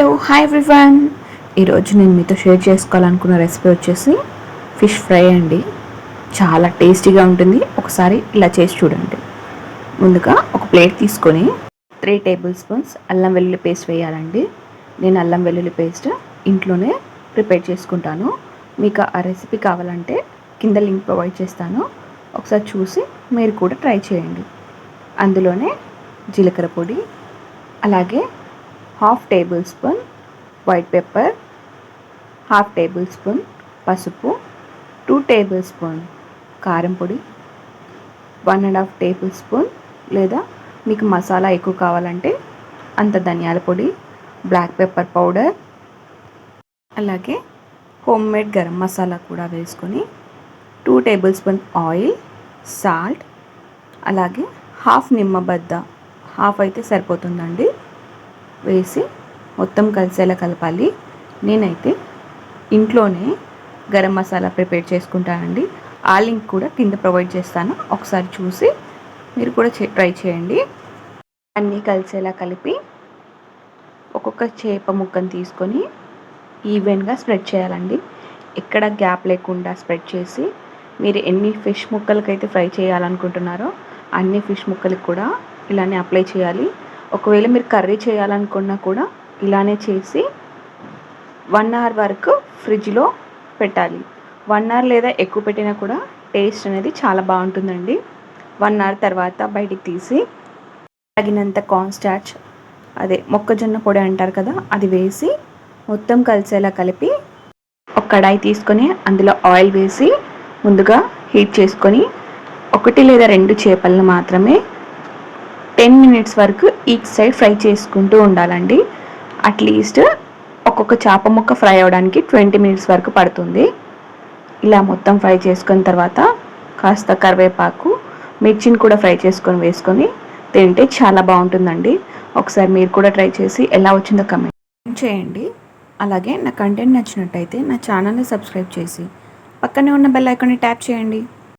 Hello hi everyone. ఈరోజు నేను మీతో షేర్ చేసుకోవాలనుకున్న రెసిపీ వచ్చేసి ఫిష్ ఫ్రై అండి. చాలా టేస్టీగా ఉంటుంది. ఒకసారి ఇలా చేసి చూడండి. ముందుగా ఒక ప్లేట్ తీసుకొని 3 టేబుల్ స్పూన్స్ అల్లం వెల్లుల్లి పేస్ట్ వేయాలండి. నేను అల్లం వెల్లుల్లి పేస్ట్ ఇంట్లోనే ప్రిపేర్ చేసుకుంటాను. మీకు ఆ రెసిపీ కావాలంటే కింద లింక్ ప్రొవైడ్ చేస్తాను, ఒకసారి చూసి మీరు కూడా ట్రై చేయండి. అందులోనే జీలకర్ర పొడి, అలాగే 1/2 table spoon white pepper, 1/2 table spoon పసుపు, 2 టేబుల్ స్పూన్ కారం పొడి, 1.5 టేబుల్ స్పూన్ లేదా మీకు మసాలా ఎక్కువ కావాలంటే అంత ధనియాల పొడి, బ్లాక్ పెప్పర్ పౌడర్, అలాగే హోమ్ మేడ్ గరం మసాలా కూడా వేసుకొని 2 టేబుల్ స్పూన్ ఆయిల్, సాల్ట్, అలాగే 1/2 నిమ్మబద్ద, 1/2 అయితే సరిపోతుందండి, వేసి మొత్తం కలిసేలా కలపాలి. నేనైతే ఇంట్లోనే గరం మసాలా ప్రిపేర్ చేసుకుంటానండి. ఆ లింక్ కూడా కింద ప్రొవైడ్ చేస్తాను, ఒకసారి చూసి మీరు కూడా ట్రై చేయండి. అన్నీ కలిసేలా కలిపి ఒక్కొక్క చేప ముక్కను తీసుకొని ఈవెన్గా స్ప్రెడ్ చేయాలండి. ఎక్కడ గ్యాప్ లేకుండా స్ప్రెడ్ చేసి మీరు ఎన్ని ఫిష్ ముక్కలకైతే ఫ్రై చేయాలనుకుంటున్నారో అన్ని ఫిష్ ముక్కలకి కూడా ఇలానే అప్లై చేయాలి. ఒకవేళ మీరు కర్రీ చేయాలనుకున్నా కూడా ఇలానే చేసి 1 అవర్ వరకు ఫ్రిడ్జ్లో పెట్టాలి. 1 అవర్ లేదా ఎక్కువ పెట్టినా కూడా టేస్ట్ అనేది చాలా బాగుంటుందండి. 1 అవర్ తర్వాత బయటికి తీసి తగినంత కార్న్ స్టార్చ్, అదే మొక్కజొన్న పొడి అంటారు కదా, అది వేసి మొత్తం కలిసేలా కలిపి ఒక కడాయి తీసుకొని అందులో ఆయిల్ వేసి ముందుగా హీట్ చేసుకొని 1 లేదా 2 చేపలను మాత్రమే 10 మినిట్స్ వరకు ఈచ్ సైడ్ ఫ్రై చేసుకుంటూ ఉండాలండి. అట్లీస్ట్ ఒక్కొక్క చేప ముక్క ఫ్రై అవ్వడానికి 20 మినిట్స్ వరకు పడుతుంది. ఇలా మొత్తం ఫ్రై చేసుకున్న తర్వాత కాస్త కరివేపాకు, మిర్చిని కూడా ఫ్రై చేసుకొని వేసుకొని తింటే చాలా బాగుంటుందండి. ఒకసారి మీరు కూడా ట్రై చేసి ఎలా వచ్చిందో కమెంట్ చేయండి. అలాగే నా కంటెంట్ నచ్చినట్టయితే నా ఛానల్ని సబ్స్క్రైబ్ చేసి పక్కనే ఉన్న బెల్ ఐకాన్ని ట్యాప్ చేయండి.